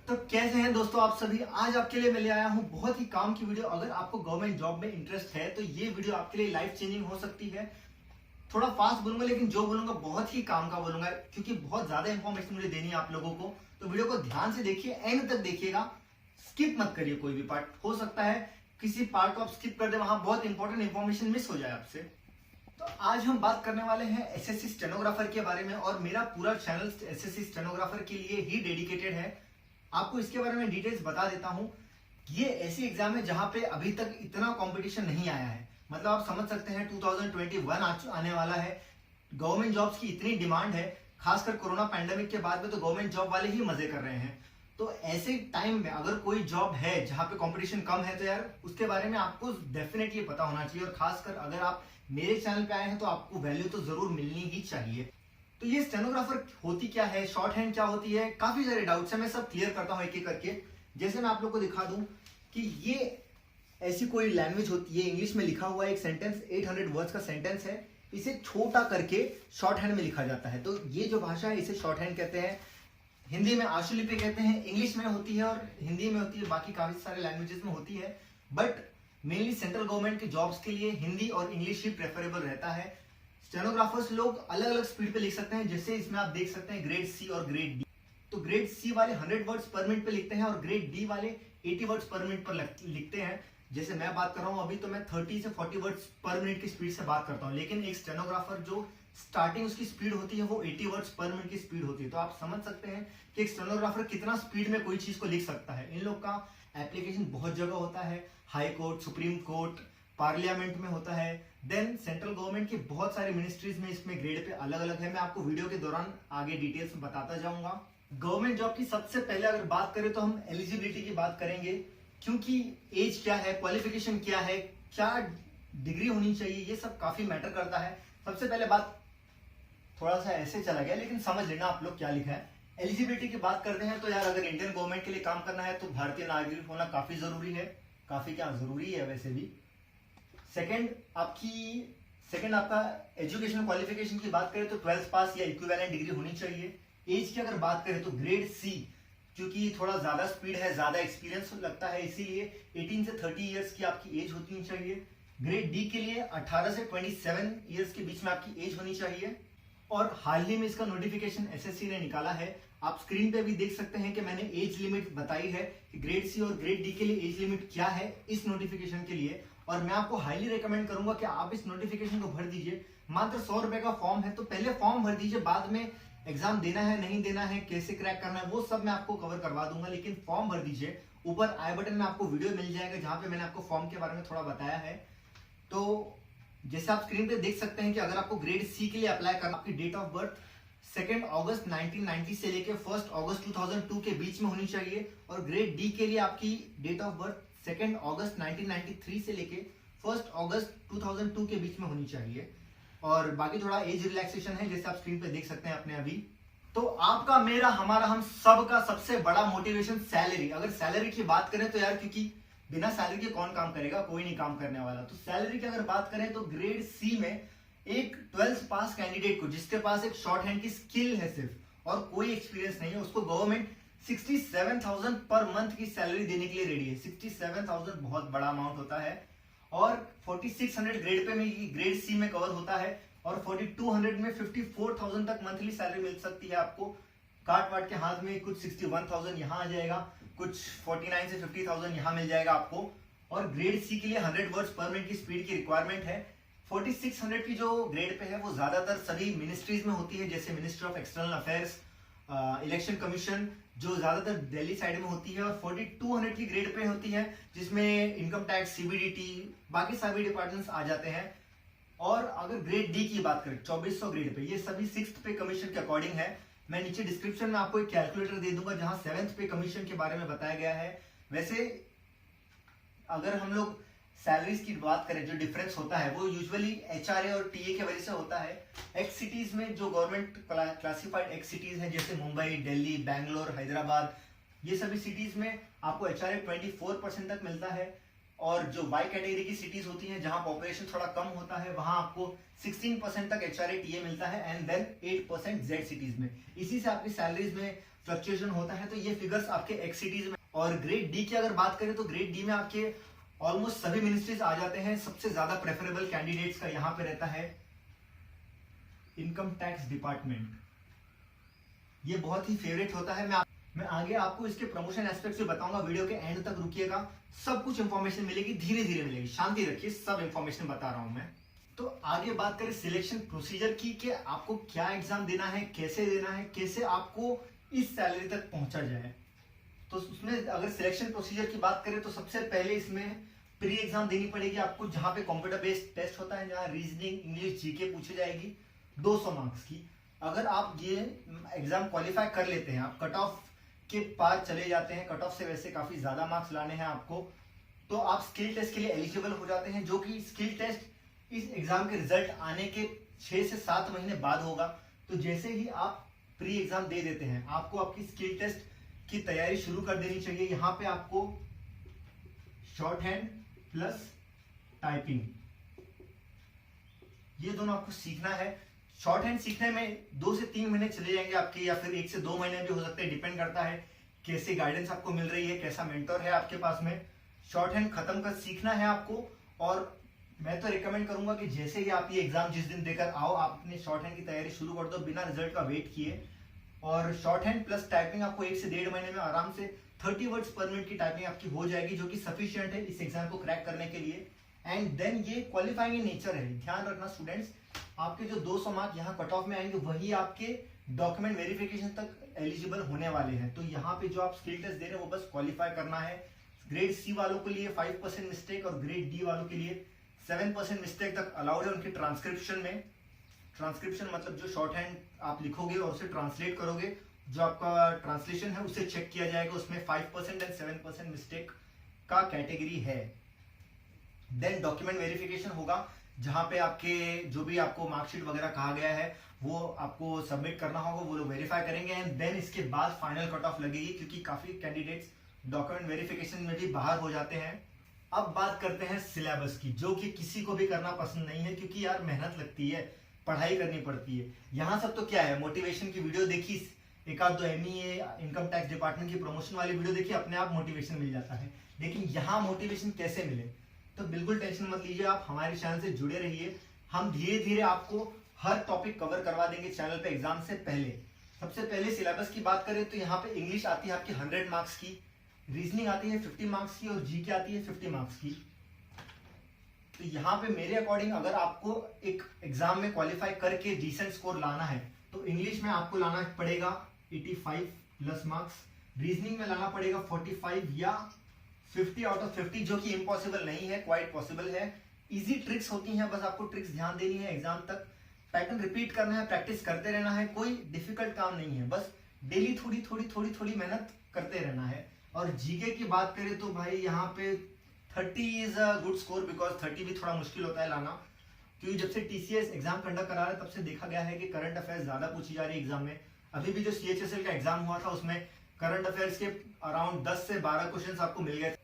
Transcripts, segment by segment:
तो कैसे हैं दोस्तों आप सभी। आज आपके लिए मैं ले आया हूं बहुत ही काम की वीडियो। अगर आपको गवर्नमेंट जॉब में इंटरेस्ट है तो ये वीडियो आपके लिए लाइफ चेंजिंग हो सकती है। थोड़ा फास्ट बोलूंगा लेकिन जो बोलूंगा बहुत ही काम का बोलूंगा, क्योंकि बहुत ज्यादा इंफॉर्मेशन मुझे देनी है आप लोगों को। तो वीडियो को ध्यान से देखिए, एंड तक देखिएगा, स्किप मत करिए। कोई भी पार्ट हो सकता है किसी पार्ट को आप स्किप कर दे, वहां बहुत इंपॉर्टेंट इंफॉर्मेशन मिस हो जाए आपसे। तो आज हम बात करने वाले हैं एसएससी स्टेनोग्राफर के बारे में, और मेरा पूरा चैनल एसएससी स्टेनोग्राफर के लिए ही डेडिकेटेड है। आपको इसके बारे में डिटेल्स बता देता हूं। ये ऐसी एग्जाम है जहां पे अभी तक इतना कंपटीशन नहीं आया है। मतलब आप समझ सकते हैं 2021 आने वाला है। गवर्नमेंट जॉब्स की इतनी डिमांड है, खासकर कोरोना पैंडेमिक के बाद में तो गवर्नमेंट जॉब वाले ही मजे कर रहे हैं। तो ऐसे टाइम में अगर कोई जॉब है जहां पे कंपटीशन कम है तो यार उसके बारे में आपको डेफिनेटली पता होना चाहिए। और खासकर अगर आप मेरे चैनल पे आए हैं तो आपको वैल्यू तो जरूर मिलनी ही चाहिए। तो ये स्टेनोग्राफर होती क्या है, शॉर्ट हैंड क्या होती है, काफी सारे डाउट्स है, मैं सब क्लियर करता हूं एक एक करके। जैसे मैं आप लोग को दिखा दूं कि ये ऐसी कोई लैंग्वेज होती है, इंग्लिश में लिखा हुआ एक सेंटेंस 800 वर्ड्स का सेंटेंस है, इसे छोटा करके शॉर्ट हैंड में लिखा जाता है। तो ये जो भाषा है इसे शॉर्ट हैंड कहते हैं। हिंदी में आशुलिपि कहते हैं, इंग्लिश में होती है और हिंदी में होती है, बाकी काफी सारे लैंग्वेजेस में होती है। बट मेनली सेंट्रल गवर्नमेंट के जॉब्स के लिए हिंदी और इंग्लिश ही प्रेफरेबल रहता है। स्टेनोग्राफर्स लोग अलग अलग स्पीड पे लिख सकते हैं, जैसे इसमें आप देख सकते हैं ग्रेड सी और ग्रेड डी। तो ग्रेड सी वाले 100 वर्ड्स पर मिनट पे लिखते हैं और ग्रेड डी वाले 80 वर्ड्स पर मिनट पर लिखते हैं। जैसे मैं बात कर रहा हूं अभी, तो मैं 30 से 40 वर्ड्स पर मिनट की स्पीड से बात करता हूं, लेकिन एक स्टेनोग्राफर जो स्टार्टिंग उसकी स्पीड होती है वो 80 वर्ड्स पर मिनट की स्पीड होती है। तो आप समझ सकते हैं कि एक स्टेनोग्राफर कितना स्पीड में कोई चीज को लिख सकता है। इन लोग का एप्लीकेशन बहुत जगह होता है, high court, supreme court, parliament में होता है। देन सेंट्रल गवर्नमेंट की बहुत सारी मिनिस्ट्रीज में इसमें ग्रेड पे अलग अलग है। मैं आपको वीडियो के दौरान आगे डिटेल्स में बताता जाऊंगा। गवर्नमेंट जॉब की सबसे पहले अगर बात करें तो हम एलिजिबिलिटी की बात करेंगे, क्योंकि एज क्या है, क्वालिफिकेशन क्या है, क्या डिग्री होनी चाहिए, ये सब काफी मैटर करता है। सबसे पहले बात, थोड़ा सा ऐसे चला गया लेकिन समझ लेना आप लोग क्या लिखा है। एलिजिबिलिटी की बात करते हैं तो यार अगर इंडियन गवर्नमेंट के लिए काम करना है तो भारतीय नागरिक होना काफी जरूरी है। काफी क्या जरूरी है वैसे भी। सेकंड आपका एजुकेशन क्वालिफिकेशन की बात करें तो 12th पास या इक्विवेलेंट डिग्री होनी चाहिए। एज की अगर बात करें तो ग्रेड सी, क्योंकि थोड़ा ज्यादा स्पीड है, ज्यादा एक्सपीरियंस लगता है, इसीलिए 18 से 30 इयर्स की आपकी एज होनी चाहिए। ग्रेड डी के लिए 18 से 27 इयर्स के बीच में आपकी एज होनी चाहिए। और हाल ही में इसका नोटिफिकेशन एसएससी ने निकाला है। आप स्क्रीन पे भी देख सकते हैं कि मैंने एज लिमिट बताई है कि ग्रेड सी और ग्रेड डी के लिए एज लिमिट क्या है इस नोटिफिकेशन के लिए। और मैं आपको हाईली रेकमेंड करूंगा कि आप इस नोटिफिकेशन को भर दीजिए। मात्र 100 रुपए का फॉर्म है, तो पहले फॉर्म भर दीजिए, बाद में एग्जाम देना है नहीं देना है, कैसे क्रैक करना है, वो सब मैं आपको कवर करवा दूंगा। लेकिन फॉर्म भर दीजिए। ऊपर आई बटन में आपको वीडियो मिल जाएगा जहां पे मैंने आपको फॉर्म के बारे में थोड़ा बताया है। तो जैसे आप स्क्रीन पे देख सकते हैं कि अगर आपको ग्रेड सी के लिए अप्लाई करना, आपकी डेट ऑफ बर्थ 2 अगस्त 1990 से लेके 1 अगस्त 2002 के बीच में होनी चाहिए। और ग्रेड डी के लिए आपकी डेट ऑफ बर्थ 2 अगस्त 1993 से लेके 1 अगस्त 2002 के बीच में होनी चाहिए। और बाकी थोड़ा एज रिलैक्सेशन है, जैसे आप स्क्रीन पे देख सकते हैं अपने अभी। तो आपका, मेरा, हमारा, हम सब का सबसे बड़ा मोटिवेशन सैलरी। अगर सैलरी की बात करें तो यार, क्योंकि बिना सैलरी के कौन काम करेगा, कोई नहीं काम करने वाला। तो सैलरी की अगर बात करें तो ग्रेड सी में एक 12th पास कैंडिडेट को, जिसके पास एक शॉर्ट हैंड की स्किल है सिर्फ और कोई एक्सपीरियंस नहीं है, उसको गवर्नमेंट 67,000 पर मंथ की सैलरी देने के लिए रेडी है। 67,000 बहुत बड़ा अमाउंट होता है। और 4600 ग्रेड पे में ग्रेड सी में कवर होता है। और 4200 में 54,000 तक मंथली सैलरी मिल सकती है आपको। काट वाट के हाथ में कुछ 61,000 यहाँ आ जाएगा, कुछ 49 से 50,000 यहाँ मिल जाएगा आपको। और ग्रेड सी के लिए 100 वर्ड्स पर मिनट की स्पीड की रिक्वायरमेंट है। 4600 की जो ग्रेड पे है वो ज्यादातर सभी मिनिस्ट्रीज में होती है, जैसे ministry of external affairs, election commission, जो ज्यादातर दिल्ली साइड में होती है। और 4200 की ग्रेड पे होती है, जिसमें इनकम टैक्स, सीबीडीटी, बाकी सभी डिपार्टमेंट्स आ जाते हैं। और अगर ग्रेड डी की बात करें 2400 ग्रेड पे, ये सभी 6th पे कमीशन के अकॉर्डिंग है। मैं नीचे डिस्क्रिप्शन में आपको एक कैलकुलेटर दे दूंगा जहां 7th पे कमीशन के बारे में बताया गया है। वैसे अगर हम लोग सैलरीज की बात करें, जो डिफरेंस होता है वो यूजुअली एचआरए और टीए की वजह से होता है। एक्स सिटीज में जो गवर्नमेंट क्लासिफाइड एक्स सिटीज हैं, जैसे मुंबई, दिल्ली, बैंगलोर, हैदराबाद, ये सभी सिटीज में आपको एचआरए 24% तक मिलता है। और जो वाई कैटेगरी की सिटीज होती हैं, जहां पॉपुलेशन थोड़ा कम होता है, वहां आपको 16% तक एचआरए टीए मिलता है, एंड देन 8% जेड सिटीज में। इसी से आपकी सैलरीज में फ्लक्चुएशन होता है, तो ये फिगर्स आपके एक्सिटीज में। और ग्रेड डी की अगर बात करें तो ग्रेड डी में आपके ऑलमोस्ट सभी मिनिस्ट्रीज आ जाते हैं। सबसे ज्यादा प्रेफरेबल कैंडिडेट्स का यहाँ पे रहता है इनकम टैक्स डिपार्टमेंट, ये बहुत ही फेवरेट होता है। मैं आगे आपको इसके प्रमोशन एस्पेक्ट से बताऊंगा, वीडियो के एंड तक रुकिएगा, सब कुछ इंफॉर्मेशन मिलेगी, धीरे धीरे मिलेगी, शांति रखिए, सब इंफॉर्मेशन बता रहा हूं मैं। तो आगे बात करें सिलेक्शन प्रोसीजर की कि आपको क्या एग्जाम देना है, कैसे देना है, कैसे आपको इस सैलरी तक पहुंचा जाए। तो उसमें अगर सिलेक्शन प्रोसीजर की बात करें तो सबसे पहले इसमें प्री एग्जाम देनी पड़ेगी आपको, जहां पे कंप्यूटर बेस्ड टेस्ट होता है, जहां रीजनिंग, इंग्लिश, जीके पूछी जाएगी 200 मार्क्स की। अगर आप ये एग्जाम क्वालिफाई कर लेते हैं, आप कट ऑफ के पार चले जाते हैं, कट ऑफ से वैसे काफी ज्यादा मार्क्स लाने हैं आपको, तो आप स्किल टेस्ट के लिए एलिजिबल हो जाते हैं, जो कि स्किल टेस्ट इस एग्जाम के रिजल्ट आने के 6 से 7 महीने बाद होगा। तो जैसे ही आप प्री एग्जाम दे देते हैं, आपको आपकी स्किल टेस्ट की तैयारी शुरू कर देनी चाहिए। यहाँ पे आपको शॉर्ट हैंड प्लस टाइपिंग, ये दोनों आपको सीखना है। शॉर्ट हैंड सीखने में 2 से 3 महीने चले जाएंगे आपके, या फिर 1 से 2 महीने भी हो सकते हैं, डिपेंड करता है कैसे गाइडेंस आपको मिल रही है, कैसा मेंटर है आपके पास में। शॉर्ट हैंड खत्म कर सीखना है आपको, और मैं तो रिकमेंड करूंगा कि जैसे ही आप ये एग्जाम जिस दिन देकर आओ, आप अपने शॉर्ट हैंड की तैयारी शुरू कर दो बिना रिजल्ट का वेट किए। और शॉर्ट हैंड प्लस टाइपिंग आपको 1 से 1.5 महीने में आराम से 30 वर्ड्स पर मिनट की टाइपिंग आपकी हो जाएगी, जो कि सफिशिएंट है इस एग्जाम को क्रैक करने के लिए। एंड देन ये क्वालिफाइंग इन नेचर है, ध्यान रखना स्टूडेंट्स, आपके जो 200 मार्क यहाँ कट ऑफ में आएंगे, वही आपके डॉक्यूमेंट वेरिफिकेशन तक एलिजिबल होने वाले हैं। तो यहाँ पे जो आप स्किल टेस्ट दे रहे हैं वो बस क्वालिफाई करना है। ग्रेड सी वालों के लिए 5% मिस्टेक और ग्रेड डी वालों के लिए 7% मिस्टेक तक अलाउड है उनके ट्रांसक्रिप्शन में। ट्रांसक्रिप्शन मतलब जो शॉर्ट हैंड आप लिखोगे और उसे ट्रांसलेट करोगे, जो आपका ट्रांसलेशन है उसे चेक किया जाएगा, उसमें 5% एंड 7% मिस्टेक का कैटेगरी है। देन डॉक्यूमेंट वेरिफिकेशन होगा, जहां पे आपके जो भी आपको मार्कशीट वगैरह कहा गया है वो आपको सबमिट करना होगा, वो लोग वेरीफाई करेंगे। एंड देन इसके बाद फाइनल कट ऑफ लगेगी, क्योंकि काफी कैंडिडेट्स डॉक्यूमेंट वेरिफिकेशन में भी बाहर हो जाते हैं। अब बात करते हैं सिलेबस की, जो कि किसी को भी करना पसंद नहीं है, क्योंकि यार मेहनत लगती है, पढ़ाई करनी पड़ती है। यहाँ सब तो क्या है, मोटिवेशन की वीडियो देखी, एक आध 2 MEA इनकम टैक्स डिपार्टमेंट की प्रमोशन वाली वीडियो देखी, अपने आप मोटिवेशन मिल जाता है। लेकिन यहाँ मोटिवेशन कैसे मिले, तो बिल्कुल टेंशन मत लीजिए, आप हमारे चैनल से जुड़े रहिए। हम धीरे धीरे आपको हर टॉपिक कवर करवा देंगे चैनल पे एग्जाम से पहले। सबसे पहले सिलेबस की बात करें तो यहाँ पे इंग्लिश आती है आपकी 100 मार्क्स की, रीजनिंग आती है 50 मार्क्स की, और जीके आती है 50 मार्क्स की। तो यहाँ पे मेरे अकॉर्डिंग अगर आपको एक एग्जाम में क्वालिफाई करके डिसेंट स्कोर लाना है, तो इंग्लिश में आपको लाना पड़ेगा 85 प्लस मार्क्स, रीजनिंग में लाना पड़ेगा 45 या 50 आउट ऑफ 50, जो कि इम्पॉसिबल नहीं है, क्वाइट पॉसिबल है। इजी ट्रिक्स होती हैं, बस आपको ट्रिक्स ध्यान देनी है एग्जाम तक, पैटर्न रिपीट करना है, प्रैक्टिस करते रहना है, कोई डिफिकल्ट काम नहीं है, बस डेली थोड़ी थोड़ी थोड़ी मेहनत करते रहना है। और जीके की बात करें तो भाई यहाँ पे 30 is a good score, because 30 भी थोड़ा मुश्किल होता है लाना, क्योंकि जब से TCS एग्जाम कंडक्ट करा रहा है तब से देखा गया है कि करंट अफेयर्स ज्यादा पूछी जा रही है एग्जाम में। अभी भी जो CHSL का एग्जाम हुआ था उसमें करंट अफेयर्स के अराउंड 10 से 12 क्वेश्चन आपको मिल गए।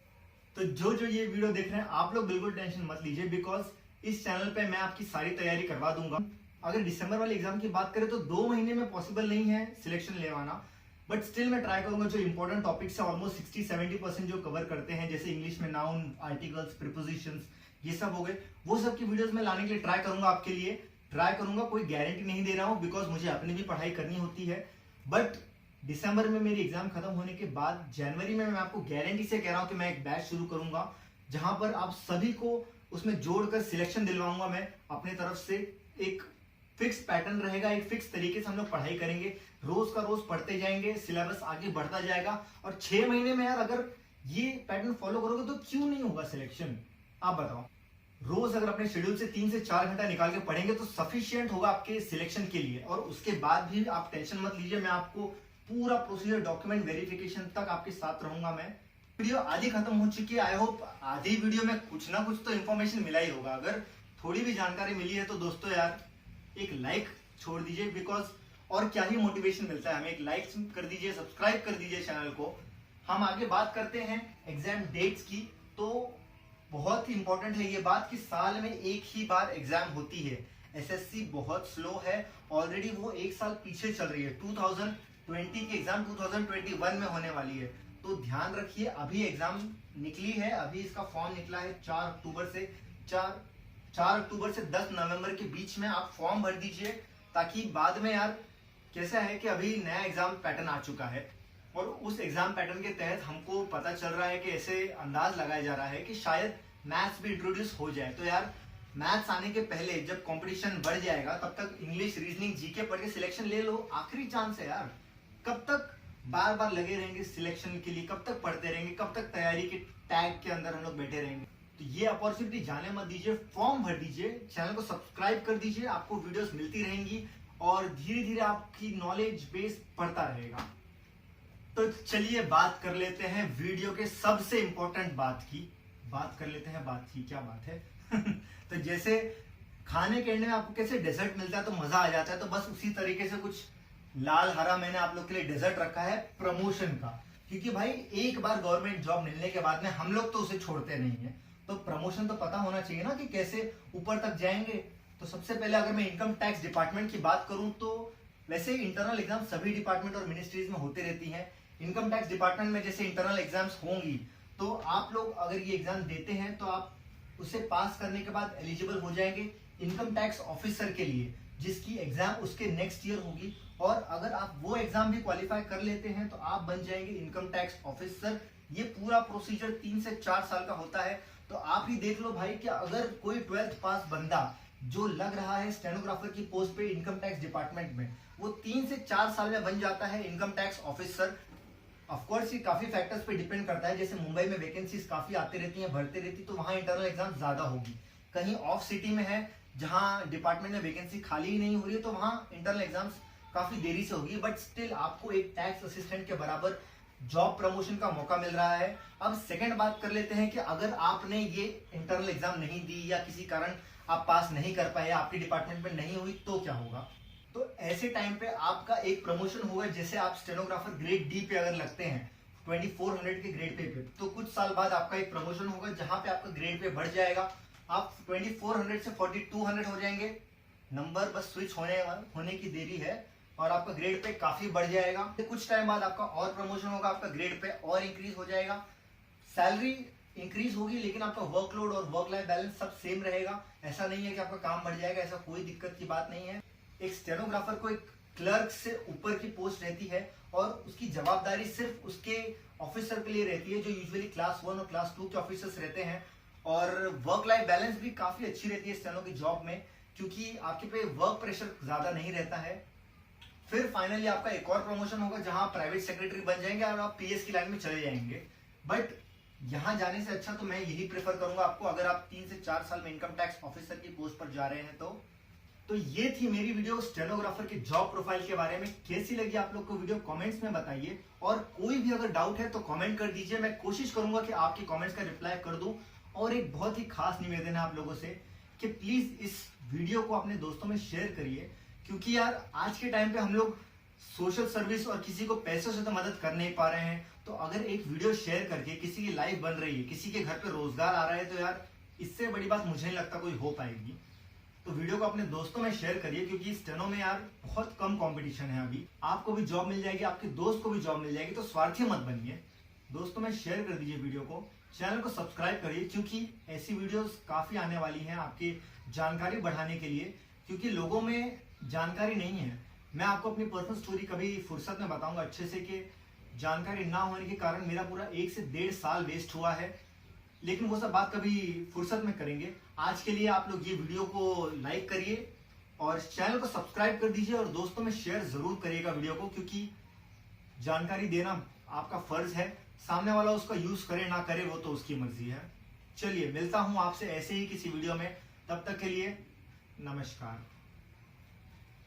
तो जो ये वीडियो देख रहे हैं आप लोग बिल्कुल टेंशन मत लीजिए, बिकॉज इस चैनल पे मैं आपकी सारी तैयारी करवा दूंगा। अगर दिसंबर वाले एग्जाम की बात करें तो 2 महीने में पॉसिबल नहीं है सिलेक्शन लेवाना, बट स्टिल मैं ट्राई करूंगा। जो इंपॉर्टेंट टॉपिक्स है ऑलमोस्ट 60-70% जो कवर करते हैं, जैसे इंग्लिश में नाउन, आर्टिकल्स, प्रीपोजिशंस, ये सब हो गए, वो सब की वीडियोस में लाने के लिए ट्राई करूंगा, आपके लिए ट्राई करूंगा। कोई गारंटी नहीं दे रहा हूं, बिकॉज मुझे अपनी भी पढ़ाई करनी होती है। बट दिसंबर में मेरी एग्जाम खत्म होने के बाद जनवरी में मैं आपको गारंटी से कह रहा हूं कि मैं एक बैच शुरू करूंगा, जहां पर आप सभी को उसमें जोड़कर सिलेक्शन दिलवाऊंगा मैं अपने तरफ से। एक फिक्स पैटर्न रहेगा, एक फिक्स तरीके से हम लोग पढ़ाई करेंगे, रोज का रोज पढ़ते जाएंगे, सिलेबस आगे बढ़ता जाएगा। और 6 महीने में यार अगर ये पैटर्न फॉलो करोगे तो क्यों नहीं होगा सिलेक्शन, आप बताओ। रोज अगर अपने शेड्यूल से 3 से 4 घंटा निकाल के पढ़ेंगे तो सफिशिएंट होगा आपके सिलेक्शन के लिए। और उसके बाद भी आप टेंशन मत लीजिए, मैं आपको पूरा प्रोसीजर, डॉक्यूमेंट वेरिफिकेशन तक आपके साथ रहूंगा मैं। वीडियो आधी खत्म हो चुकी है, आई होप आधी वीडियो में कुछ ना कुछ तो इन्फॉर्मेशन मिला ही होगा। अगर थोड़ी भी जानकारी मिली है तो दोस्तों यार एक लाइक छोड़ दीजिए, बिकॉज और क्या ही मोटिवेशन मिलता है हमें, एक लाइक कर दीजिए, सब्सक्राइब कर दीजिए चैनल को। हम आगे बात करते हैं एग्जाम डेट्स की। तो बहुत ही इंपॉर्टेंट है ये बात कि साल में एक ही बार एग्जाम होती है। SSC बहुत स्लो है, ऑलरेडी वो 1 साल पीछे चल रही है। 2020 की एग्जाम 2021 में होने वाली है। तो ध्यान रखिए, अभी एग्जाम निकली है, अभी इसका फॉर्म निकला है 4 अक्टूबर से 10 नवंबर के बीच में आप फॉर्म भर दीजिए, ताकि बाद में यार कैसा है कि अभी नया एग्जाम पैटर्न आ चुका है और उस एग्जाम पैटर्न के तहत हमको पता चल रहा है कि ऐसे अंदाज लगाया जा रहा है कि शायद मैथ्स भी इंट्रोड्यूस हो जाए। तो यार मैथ्स आने के पहले जब कंपटीशन बढ़ जाएगा तब तक इंग्लिश, रीजनिंग, जीके पढ़ के सिलेक्शन ले लो, आखिरी चांस है यार। कब तक बार बार लगे रहेंगे सिलेक्शन के लिए, कब तक पढ़ते रहेंगे, कब तक तैयारी के टैग के अंदर हम लोग बैठे रहेंगे। तो ये अपॉर्चुनिटी जाने मत दीजिए, फॉर्म भर दीजिए, चैनल को सब्सक्राइब कर दीजिए, आपको वीडियोस मिलती रहेंगी और धीरे धीरे आपकी नॉलेज बेस बढ़ता रहेगा। तो चलिए बात कर लेते हैं वीडियो के सबसे इंपॉर्टेंट बात की क्या बात है तो जैसे खाने के एंड में आपको कैसे डेजर्ट मिलता है तो मजा आ जाता है, तो बस उसी तरीके से कुछ लाल हरा मैंने आप लोग के लिए डेजर्ट रखा है प्रमोशन का। क्योंकि भाई एक बार गवर्नमेंट जॉब मिलने के बाद में हम लोग तो उसे छोड़ते नहीं है, तो प्रमोशन तो पता होना चाहिए ना कि कैसे ऊपर तक जाएंगे। तो सबसे पहले अगर मैं इनकम टैक्स डिपार्टमेंट की बात करूं तो वैसे इंटरनल एग्जाम सभी डिपार्टमेंट और मिनिस्ट्रीज में होती रहती है। इनकम टैक्स डिपार्टमेंट में जैसे इंटरनल एग्जाम्स होंगी, तो आप लोग अगर ये एग्जाम देते हैं तो आप उसे पास करने के बाद एलिजिबल हो जाएंगे इनकम टैक्स ऑफिसर के लिए, जिसकी एग्जाम उसके नेक्स्ट ईयर होगी। और अगर आप वो एग्जाम भी क्वालिफाई कर लेते हैं तो आप बन जाएंगे इनकम टैक्स ऑफिसर। ये पूरा प्रोसीजर 3 से 4 साल का होता है। तो आप ही देख लो भाई कि अगर कोई 12th पास बंदा जो लग रहा है स्टेनोग्राफर की पोस्ट पे इनकम टैक्स डिपार्टमेंट में, वो 3 से 4 साल में बन जाता है इनकम टैक्स ऑफिसर। ऑफकोर्स ये काफी फैक्टर्स पे डिपेंड करता है, जैसे मुंबई में वैकेंसीज काफी आती रहती हैं, भरती रहती, तो वहां इंटरनल एग्जाम ज्यादा होगी। कहीं ऑफ सिटी में है जहां डिपार्टमेंट में वैकेंसी खाली ही नहीं हो रही है, तो वहां इंटरनल एग्जाम्स काफी देरी से होगी, बट स्टिल आपको एक टैक्स असिस्टेंट के बराबर जॉब प्रमोशन का मौका मिल रहा है। अब सेकंड बात कर लेते हैं कि अगर आपने ये इंटरनल एग्जाम नहीं दी या किसी कारण आप पास नहीं कर पाए, आपके डिपार्टमेंट में नहीं हुई, तो क्या होगा। तो ऐसे टाइम पे आपका एक प्रमोशन होगा, जैसे आप स्टेनोग्राफर ग्रेड डी पे अगर लगते हैं 2400 के ग्रेड पे, तो कुछ साल बाद आपका एक प्रमोशन होगा जहां पे आपका ग्रेड पे बढ़ जाएगा, आप 2400 से 4200 हो जाएंगे। नंबर बस स्विच होने की देरी है और आपका ग्रेड पे काफी बढ़ जाएगा। कुछ टाइम बाद आपका और प्रमोशन होगा, आपका ग्रेड पे और इंक्रीज हो जाएगा, सैलरी इंक्रीज होगी, लेकिन आपका वर्कलोड और वर्क लाइफ बैलेंस सब सेम रहेगा। ऐसा नहीं है कि आपका काम बढ़ जाएगा, ऐसा कोई दिक्कत की बात नहीं है। एक स्टेनोग्राफर को एक क्लर्क से ऊपर की पोस्ट रहती है और उसकी जवाबदारी सिर्फ उसके ऑफिसर के लिए रहती है, जो यूजुअली क्लास 1 और क्लास 2 के ऑफिसर्स रहते हैं। और वर्क लाइफ बैलेंस भी काफी अच्छी रहती है स्टेनो की जॉब में, क्योंकि आपके पे वर्क प्रेशर ज्यादा नहीं रहता है। फिर फाइनली आपका एक और प्रमोशन होगा जहां आप प्राइवेट सेक्रेटरी बन जाएंगे और आप पीएस की लाइन में चले जाएंगे। बट यहां जाने से अच्छा तो मैं यही प्रेफर करूंगा आपको, अगर आप 3 से 4 साल में इनकम टैक्स ऑफिसर की पोस्ट पर जा रहे हैं तो ये थी मेरी वीडियो स्टेनोग्राफर के जॉब प्रोफाइल के बारे में। कैसी लगी आप लोग को वीडियो कमेंट्स में बताइए, और कोई भी अगर डाउट है तो कमेंट कर दीजिए, मैं कोशिश करूंगा कि आपके कमेंट्स का रिप्लाई कर दूं। और एक बहुत ही खास निवेदन है आप लोगों से कि प्लीज इस वीडियो को अपने दोस्तों में शेयर करिए, क्योंकि यार आज के टाइम पे हम लोग सोशल सर्विस और किसी को पैसों से तो मदद कर नहीं पा रहे हैं। तो अगर एक वीडियो शेयर करके किसी की लाइफ बन रही है, किसी के घर पे रोजगार आ रहा है, तो यार इससे बड़ी बात मुझे नहीं लगता कोई हो पाएगी। तो वीडियो को अपने दोस्तों में शेयर करिए, क्योंकि स्टेनो में यार बहुत कम कंपटीशन है। अभी आपको भी जॉब मिल जाएगी, आपके दोस्त को भी जॉब मिल जाएगी, तो स्वार्थी मत बनिए, दोस्तों में शेयर कर दीजिए वीडियो को, चैनल को सब्सक्राइब करिए, क्योंकि ऐसी वीडियोस काफी आने वाली हैं आपकी जानकारी बढ़ाने के लिए, क्योंकि लोगों में जानकारी नहीं है। मैं आपको अपनी पर्सनल स्टोरी कभी फुर्सत में बताऊंगा अच्छे से, कि जानकारी ना होने के कारण मेरा पूरा 1 से 1.5 साल वेस्ट हुआ है, लेकिन वो सब बात कभी फुर्सत में करेंगे। आज के लिए आप लोग ये वीडियो को लाइक करिए और चैनल को सब्सक्राइब कर दीजिए और दोस्तों में शेयर जरूर करिएगा वीडियो को, क्योंकि जानकारी देना आपका फर्ज है। सामने वाला उसका यूज करे ना करे वो तो उसकी मर्जी है। चलिए मिलता हूं आपसे ऐसे ही किसी वीडियो में, तब तक के लिए नमस्कार।